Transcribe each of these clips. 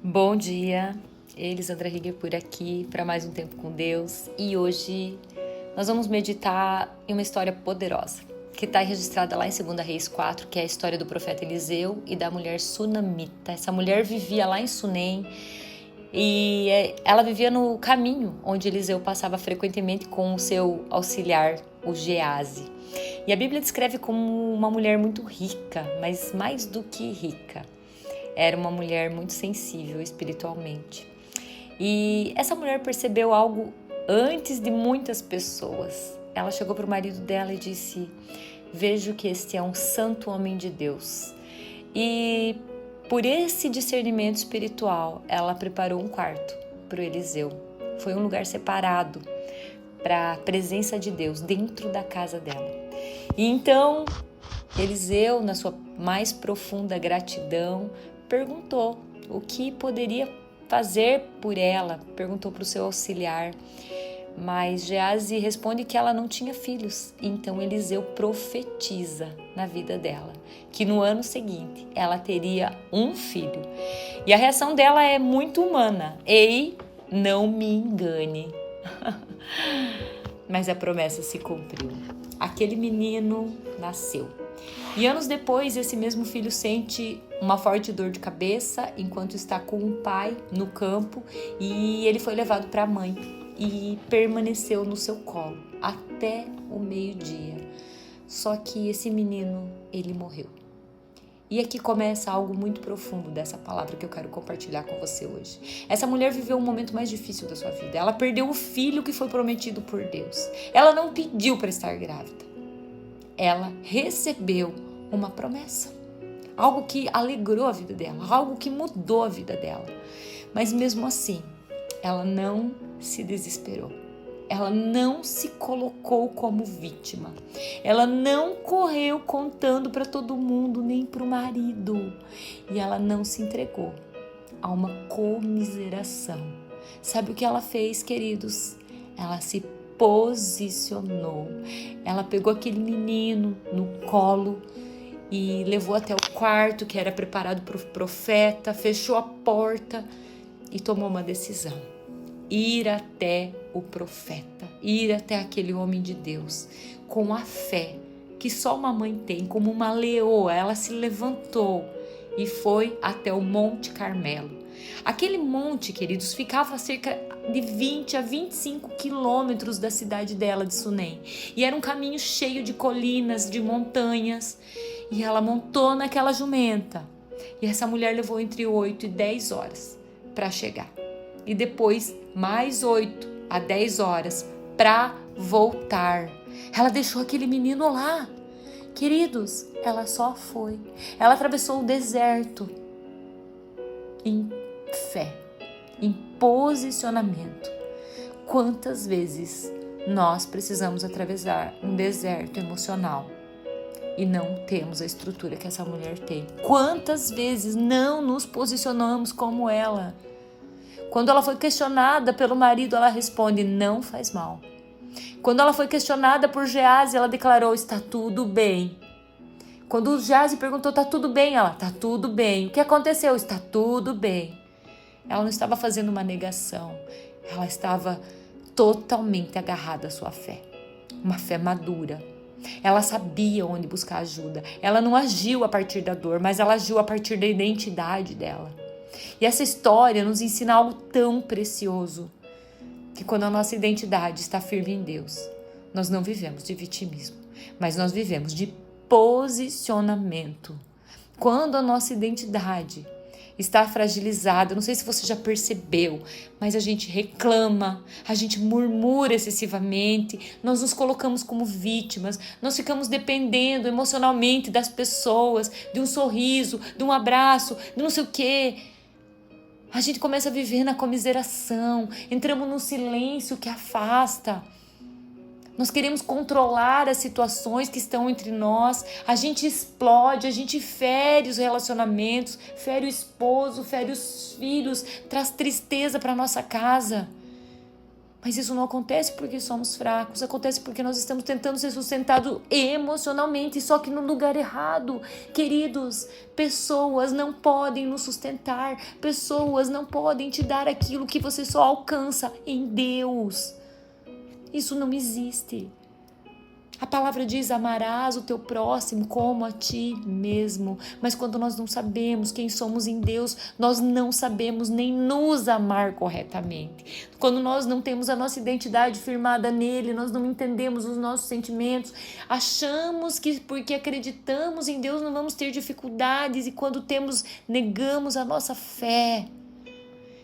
Bom dia, Elisandra Rieger por aqui para mais um Tempo com Deus e hoje nós vamos meditar em uma história poderosa que está registrada lá em 2 Reis 4, que é a história do profeta Eliseu e da mulher sunamita. Essa mulher vivia lá em Sunem e ela vivia no caminho onde Eliseu passava frequentemente com o seu auxiliar, o Geazi. E a Bíblia descreve como uma mulher muito rica, mas mais do que rica. Era uma mulher muito sensível espiritualmente. E essa mulher percebeu algo antes de muitas pessoas. Ela chegou para o marido dela e disse: "Vejo que este é um santo homem de Deus." E por esse discernimento espiritual, ela preparou um quarto para o Eliseu. Foi um lugar separado para a presença de Deus dentro da casa dela. E então Eliseu, na sua mais profunda gratidão, perguntou o que poderia fazer por ela, perguntou para o seu auxiliar, mas Geazi responde que ela não tinha filhos. Então Eliseu profetiza na vida dela, que no ano seguinte ela teria um filho. E a reação dela é muito humana: "Ei, não me engane." Mas a promessa se cumpriu. Aquele menino nasceu. E anos depois, esse mesmo filho sente uma forte dor de cabeça enquanto está com o pai no campo, e ele foi levado para a mãe e permaneceu no seu colo até o meio-dia. Só que esse menino, ele morreu. E aqui começa algo muito profundo dessa palavra que eu quero compartilhar com você hoje. Essa mulher viveu um momento mais difícil da sua vida. Ela perdeu o filho que foi prometido por Deus. Ela não pediu para estar grávida. Ela recebeu uma promessa. Algo que alegrou a vida dela, algo que mudou a vida dela. Mas mesmo assim, ela não se desesperou. Ela não se colocou como vítima. Ela não correu contando para todo mundo, nem para o marido. E ela não se entregou a uma comiseração. Sabe o que ela fez, queridos? Ela se posicionou. Ela pegou aquele menino no colo e levou até o quarto que era preparado para o profeta, fechou a porta e tomou uma decisão: ir até o profeta, ir até aquele homem de Deus, com a fé que só uma mãe tem, como uma leoa. Ela se levantou e foi até o Monte Carmelo. Aquele monte, queridos, ficava a cerca de 20 a 25 quilômetros da cidade dela, de Sunem. E era um caminho cheio de colinas, de montanhas. E ela montou naquela jumenta. E essa mulher levou entre 8 e 10 horas para chegar. E depois mais 8 a 10 horas para voltar. Ela deixou aquele menino lá. Queridos, ela só foi. Ela atravessou o deserto em fé, em posicionamento. Quantas vezes nós precisamos atravessar um deserto emocional e não temos a estrutura que essa mulher tem? Quantas vezes não nos posicionamos como ela? Quando ela foi questionada pelo marido, ela responde: "Não faz mal." Quando ela foi questionada por Geazi, ela declarou: "Está tudo bem." Quando o Geazi perguntou: "Está tudo bem?" Ela: "Está tudo bem." "O que aconteceu?" "Está tudo bem." Ela não estava fazendo uma negação. Ela estava totalmente agarrada à sua fé. Uma fé madura. Ela sabia onde buscar ajuda. Ela não agiu a partir da dor, mas ela agiu a partir da identidade dela. E essa história nos ensina algo tão precioso, que quando a nossa identidade está firme em Deus, nós não vivemos de vitimismo, mas nós vivemos de posicionamento. Quando a nossa identidade está fragilizada, não sei se você já percebeu, mas a gente reclama, a gente murmura excessivamente, nós nos colocamos como vítimas, nós ficamos dependendo emocionalmente das pessoas, de um sorriso, de um abraço, de não sei o quê. A gente começa a viver na comiseração, entramos num silêncio que afasta. Nós queremos controlar as situações que estão entre nós, a gente explode, a gente fere os relacionamentos, fere o esposo, fere os filhos, traz tristeza para nossa casa. Mas isso não acontece porque somos fracos, acontece porque nós estamos tentando ser sustentados emocionalmente, só que no lugar errado. Queridos, pessoas não podem nos sustentar, pessoas não podem te dar aquilo que você só alcança em Deus. Isso não existe. A palavra diz: amarás o teu próximo como a ti mesmo. Mas quando nós não sabemos quem somos em Deus, nós não sabemos nem nos amar corretamente. Quando nós não temos a nossa identidade firmada nele, nós não entendemos os nossos sentimentos, achamos que porque acreditamos em Deus não vamos ter dificuldades, e quando temos, negamos a nossa fé.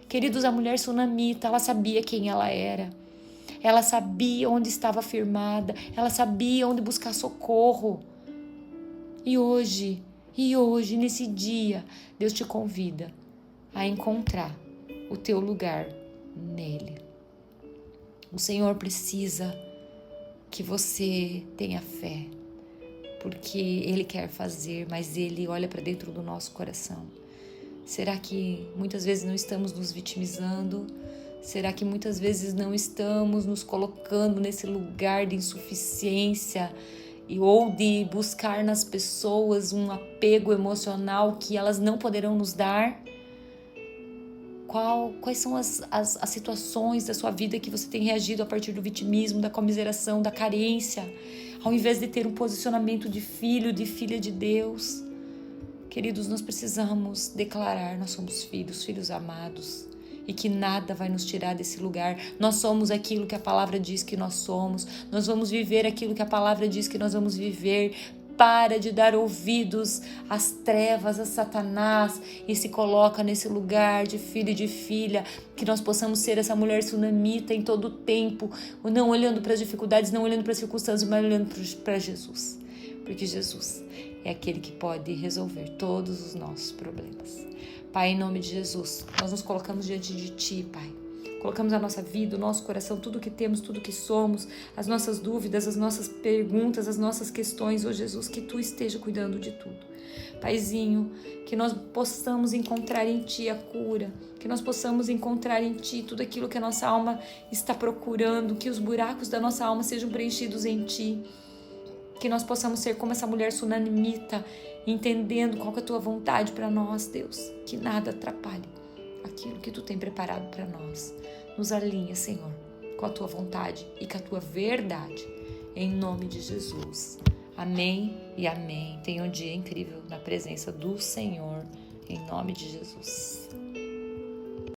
Queridos, a mulher sunamita, ela sabia quem ela era. Ela sabia onde estava firmada, ela sabia onde buscar socorro. E hoje, nesse dia, Deus te convida a encontrar o teu lugar nele. O Senhor precisa que você tenha fé, porque Ele quer fazer, mas Ele olha para dentro do nosso coração. Será que muitas vezes não estamos nos vitimizando? Será que muitas vezes não estamos nos colocando nesse lugar de insuficiência ou de buscar nas pessoas um apego emocional que elas não poderão nos dar? Quais são as situações da sua vida que você tem reagido a partir do vitimismo, da comiseração, da carência, ao invés de ter um posicionamento de filho, de filha de Deus? Queridos, nós precisamos declarar: nós somos filhos amados, e que nada vai nos tirar desse lugar. Nós somos aquilo que a palavra diz que nós somos. Nós vamos viver aquilo que a palavra diz que nós vamos viver. Para de dar ouvidos às trevas, a Satanás, e se coloca nesse lugar de filho e de filha, que nós possamos ser essa mulher sunamita em todo o tempo, não olhando para as dificuldades, não olhando para as circunstâncias, mas olhando para Jesus. Porque Jesus é aquele que pode resolver todos os nossos problemas. Pai, em nome de Jesus, nós nos colocamos diante de Ti, Pai. Colocamos a nossa vida, o nosso coração, tudo que temos, tudo que somos, as nossas dúvidas, as nossas perguntas, as nossas questões. Ô Jesus, que Tu esteja cuidando de tudo. Paizinho, que nós possamos encontrar em Ti a cura, que nós possamos encontrar em Ti tudo aquilo que a nossa alma está procurando, que os buracos da nossa alma sejam preenchidos em Ti. Que nós possamos ser como essa mulher sunamita, entendendo qual que é a Tua vontade para nós, Deus. Que nada atrapalhe aquilo que Tu tem preparado para nós. Nos alinha, Senhor, com a Tua vontade e com a Tua verdade. Em nome de Jesus. Amém e amém. Tenha um dia incrível na presença do Senhor. Em nome de Jesus.